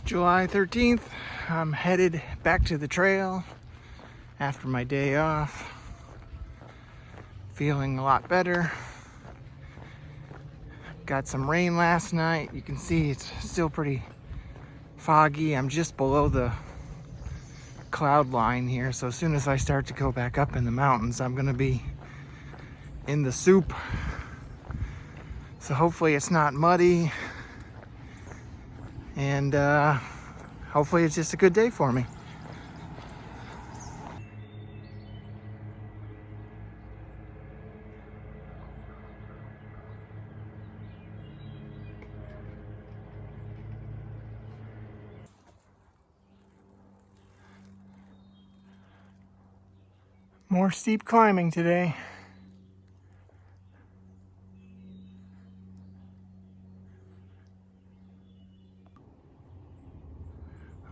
July 13th, I'm headed back to the trail after my day off. Feeling a lot better. Got some rain last night. You can see it's still pretty foggy. I'm just below the cloud line here, so as soon as I start to go back up in the mountains, I'm gonna be in the soup. So hopefully it's not muddy, and hopefully it's just a good day for me. More steep climbing today.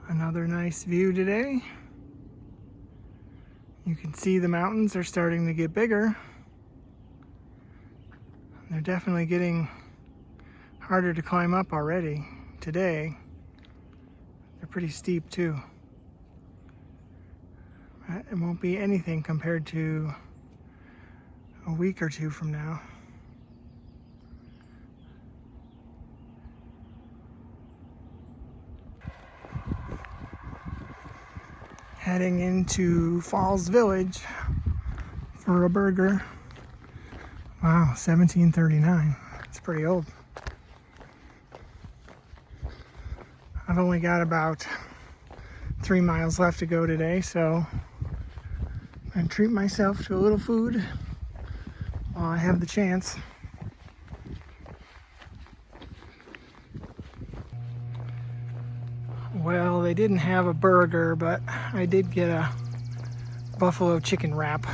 Another nice view today. You can see the mountains are starting to get bigger. They're definitely getting harder to climb up already today. They're pretty steep too. It won't be anything compared to a week or two from now. Heading into Falls Village for a burger. Wow, 1739. It's pretty old. I've only got about 3 miles left to go today, so I'm gonna treat myself to a little food while I have the chance. Well, they didn't have a burger, but I did get a buffalo chicken wrap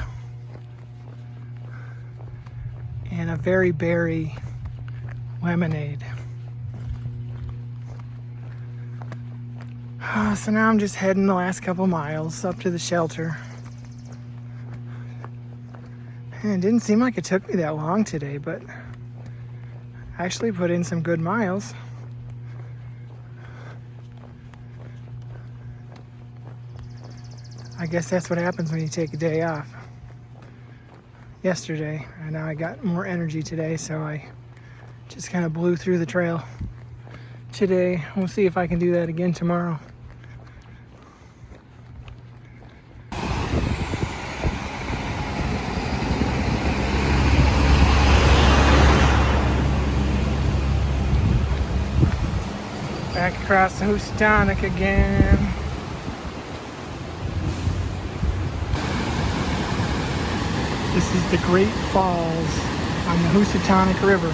and a very berry lemonade. So now I'm just heading the last couple miles up to the shelter. And it didn't seem like it took me that long today, but I actually put in some good miles. I guess that's what happens when you take a day off. Yesterday, and now I got more energy today, so I just kind of blew through the trail today. We'll see if I can do that again tomorrow. Back across the Housatonic again. This is the Great Falls on the Housatonic River.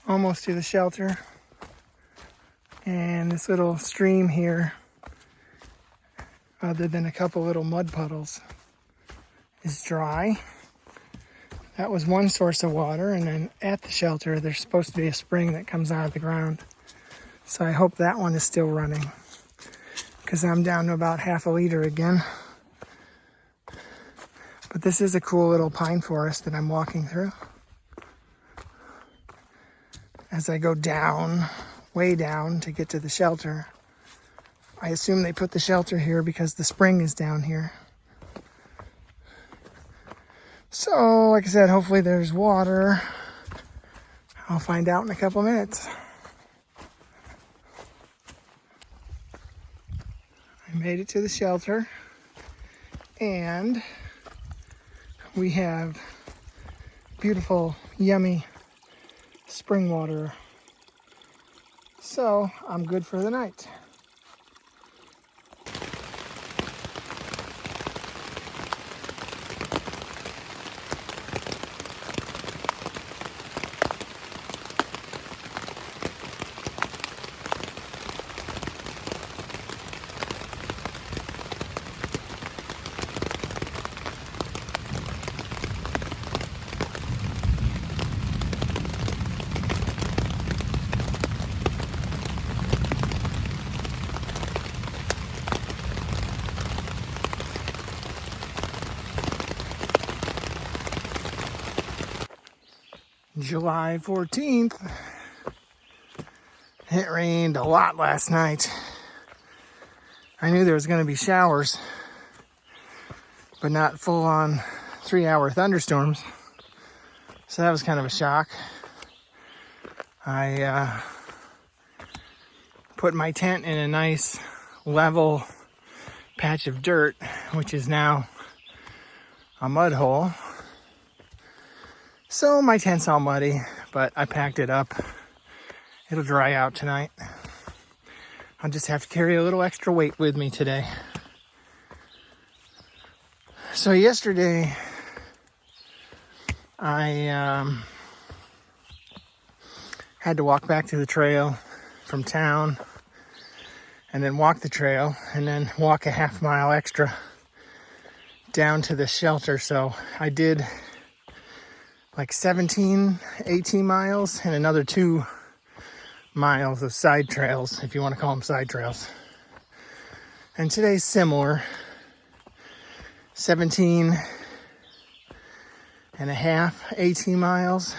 Almost to the shelter. And this little stream here, other than a couple little mud puddles, is dry. That was one source of water, and then at the shelter there's supposed to be a spring that comes out of the ground. So I hope that one is still running, because I'm down to about half a liter again. But this is a cool little pine forest that I'm walking through. As I go down, way down to get to the shelter, I assume they put the shelter here because the spring is down here. So, like I said, hopefully there's water. I'll find out in a couple minutes. I made it to the shelter, and we have beautiful, yummy spring water. So, I'm good for the night. July 14th. It rained a lot last night. I knew there was going to be showers, but not full-on 3-hour thunderstorms. So that was kind of a shock. I put my tent in a nice level patch of dirt, which is now a mud hole. So my tent's all muddy, but I packed it up. It'll dry out tonight. I'll just have to carry a little extra weight with me today. So yesterday, I had to walk back to the trail from town, and then walk the trail, and then walk a half mile extra down to the shelter. So I did like 17, 18 miles and another 2 miles of side trails, if you want to call them side trails. And today's similar. 17 and a half, 18 miles,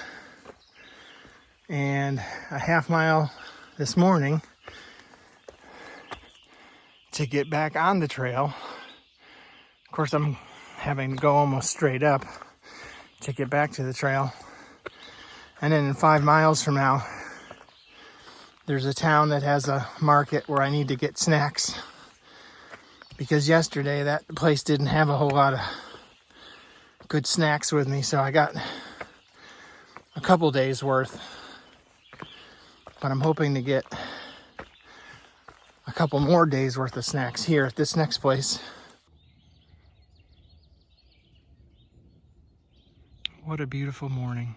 and a half mile this morning to get back on the trail. Of course, I'm having to go almost straight up to get back to the trail. And then in 5 miles from now, there's a town that has a market where I need to get snacks, because yesterday that place didn't have a whole lot of good snacks with me, so I got a couple days worth. But I'm hoping to get a couple more days worth of snacks here at this next place. What a beautiful morning.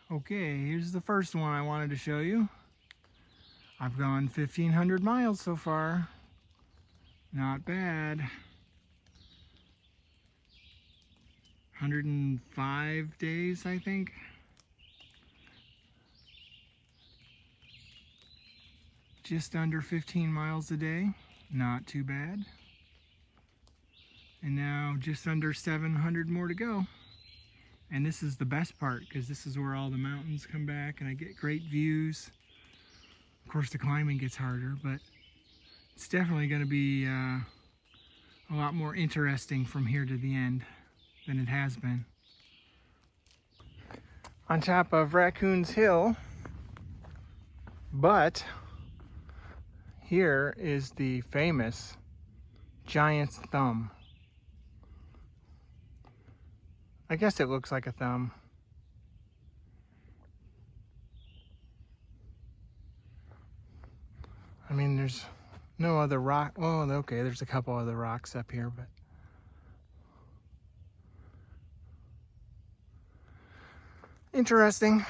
Okay, here's the first one I wanted to show you. I've gone 1,500 miles so far. Not bad. 105 days, I think. Just under 15 miles a day. Not too bad. And now just under 700 more to go. And this is the best part, because this is where all the mountains come back and I get great views. Of course the climbing gets harder, but It's definitely going to be a lot more interesting from here to the end than it has been. On top of Raccoon's Hill, but here is the famous Giant's Thumb. I guess it looks like a thumb. I mean, there's no other rock. Oh, okay, there's a couple other rocks up here, but interesting.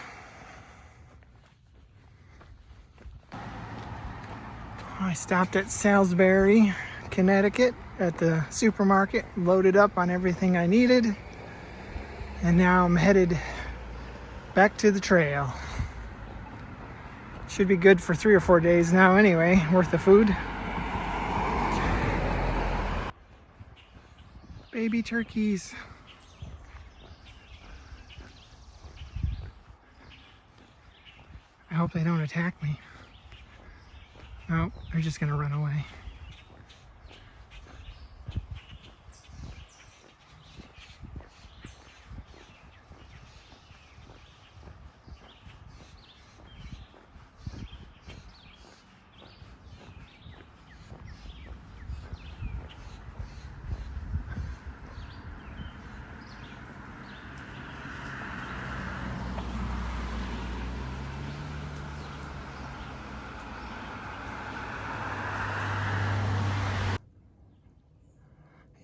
I stopped at Salisbury, Connecticut at the supermarket, loaded up on everything I needed, and now I'm headed back to the trail. Should be good for 3 or 4 days now anyway, worth of food. Baby turkeys. I hope they don't attack me. No, they're just gonna run away.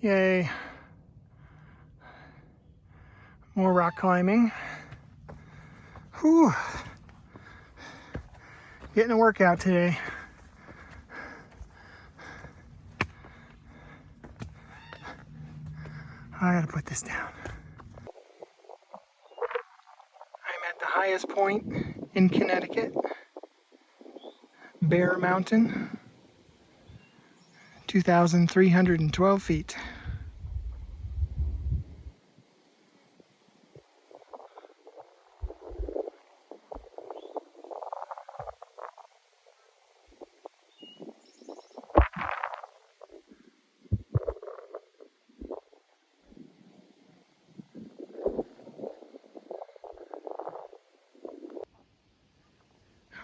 Yay. More rock climbing. Whew. Getting a workout today. I gotta put this down. I'm at the highest point in Connecticut, Bear Mountain, 2,312 feet.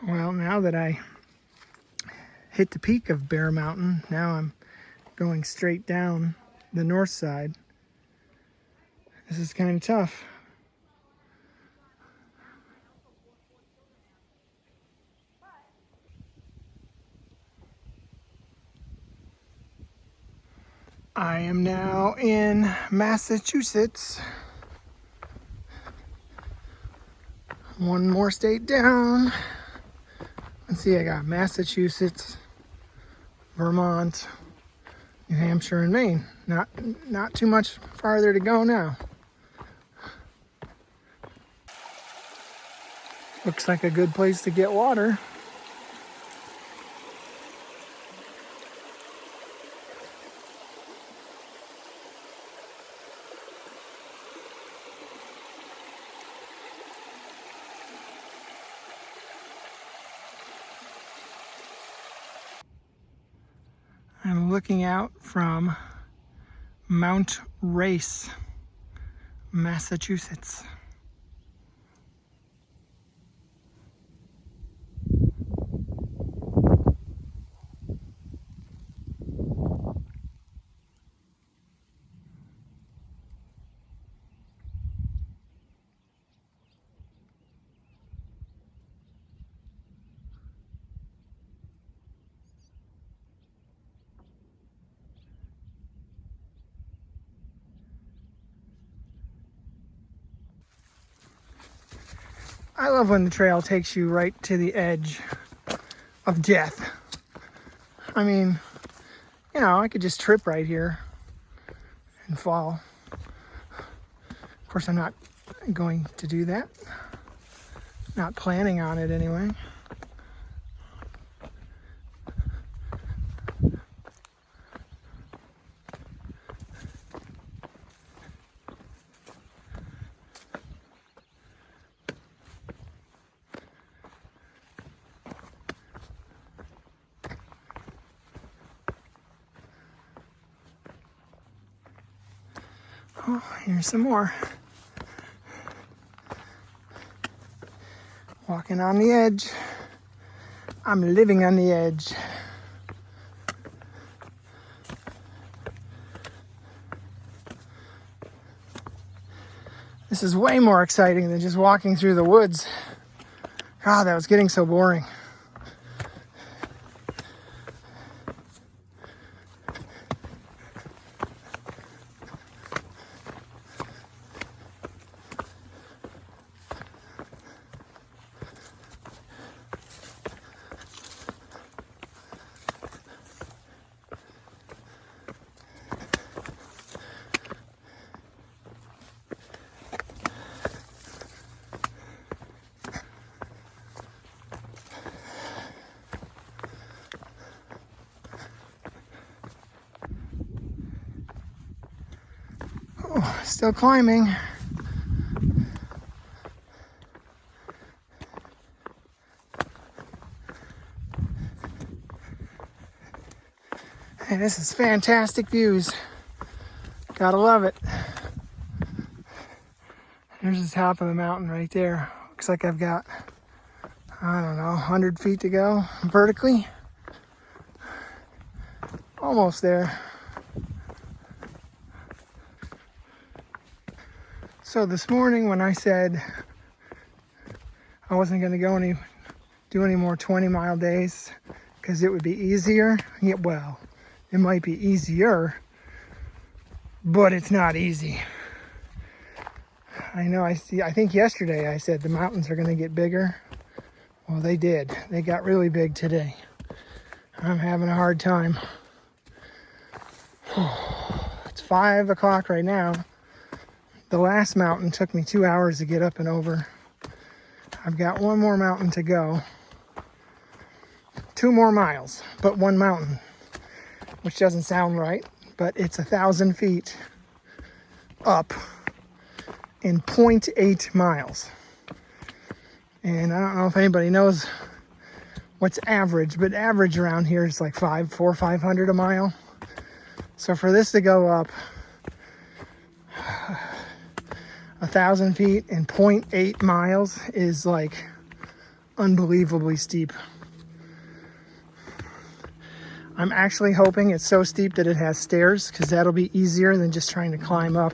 Well, now that I hit the peak of Bear Mountain, now I'm going straight down the north side. This is kind of tough. I am now in Massachusetts. One more state down. Let's see, I got Massachusetts, Vermont, New Hampshire, and Maine. Not too much farther to go now. Looks like a good place to get water. I'm looking out from Mount Race, Massachusetts. I love when the trail takes you right to the edge of death. I mean, you know, I could just trip right here and fall. Of course, I'm not going to do that. Not planning on it anyway. Oh, here's some more. Walking on the edge. I'm living on the edge. This is way more exciting than just walking through the woods. God, that was getting so boring. Oh, still climbing. Hey, this is fantastic views. Gotta love it. There's the top of the mountain right there. Looks like I've got, I don't know, 100 feet to go vertically. Almost there. So this morning when I said I wasn't going to do any more 20-mile days because it would be easier, yeah, well, it might be easier, but it's not easy. I know, I think yesterday I said the mountains are going to get bigger. Well, they did. They got really big today. I'm having a hard time. It's 5 o'clock right now. The last mountain took me 2 hours to get up and over. I've got one more mountain to go. 2 more miles, but 1 mountain, which doesn't sound right, but it's 1,000 feet up in 0.8 miles. And I don't know if anybody knows what's average, but average around here is like 500 a mile. So for this to go up 1,000 feet in 0.8 miles is like unbelievably steep. I'm actually hoping it's so steep that it has stairs, because that'll be easier than just trying to climb up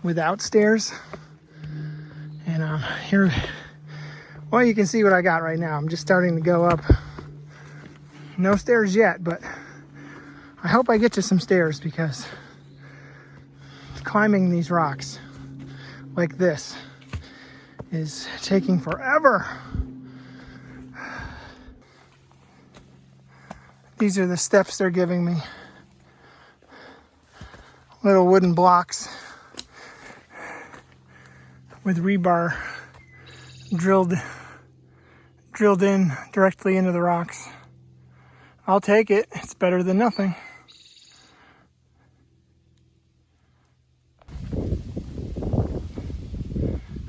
without stairs. And here, well, you can see what I got right now. I'm just starting to go up. No stairs yet, but I hope I get to some stairs, because climbing these rocks like this is taking forever. These are the steps they're giving me. Little wooden blocks with rebar drilled in directly into the rocks. I'll take it. It's better than nothing.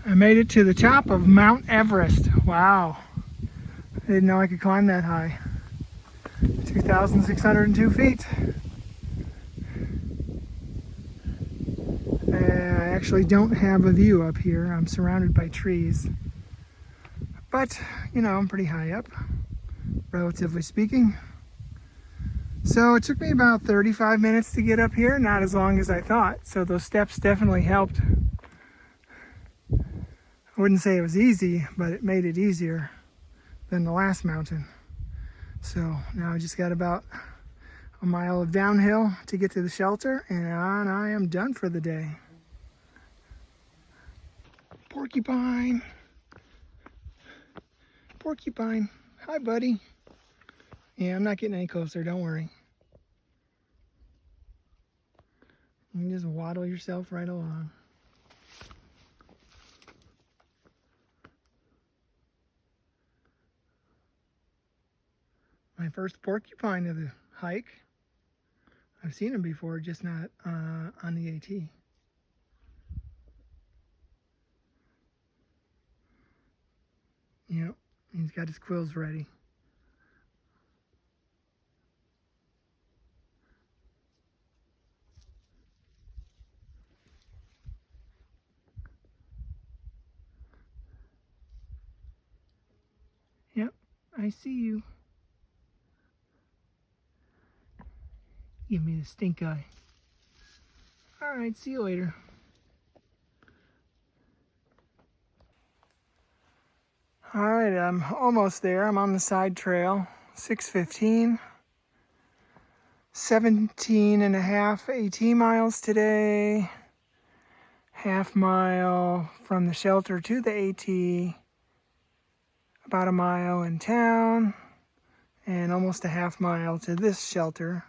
I made it to the top of Mount Everest. Wow. I didn't know I could climb that high. 2,602 feet. I actually don't have a view up here. I'm surrounded by trees. But, you know, I'm pretty high up, relatively speaking. So it took me about 35 minutes to get up here, not as long as I thought. So those steps definitely helped. I wouldn't say it was easy, but it made it easier than the last mountain. So now I just got about a mile of downhill to get to the shelter, and I am done for the day. Porcupine. Porcupine. Hi, buddy. Yeah, I'm not getting any closer, don't worry. You can just waddle yourself right along. My first porcupine of the hike. I've seen him before, just not on the AT. Yep, he's got his quills ready. I see you. Give me the stink eye. All right, see you later. All right, I'm almost there. I'm on the side trail, 6:15. 17 and a half AT miles today. Half mile from the shelter to the AT. About a mile in town. And almost a half mile to this shelter.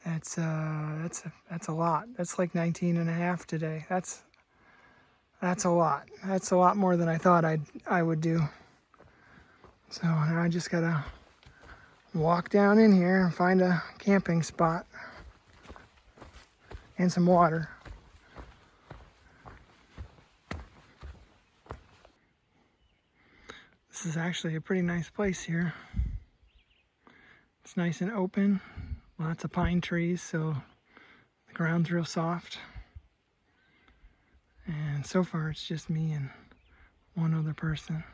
That's a lot. That's like 19 and a half today. That's a lot. That's a lot more than I thought I would do. So now I just gotta walk down in here and find a camping spot and some water. This is actually a pretty nice place here. It's nice and open, lots of pine trees, so the ground's real soft. And so far it's just me and one other person.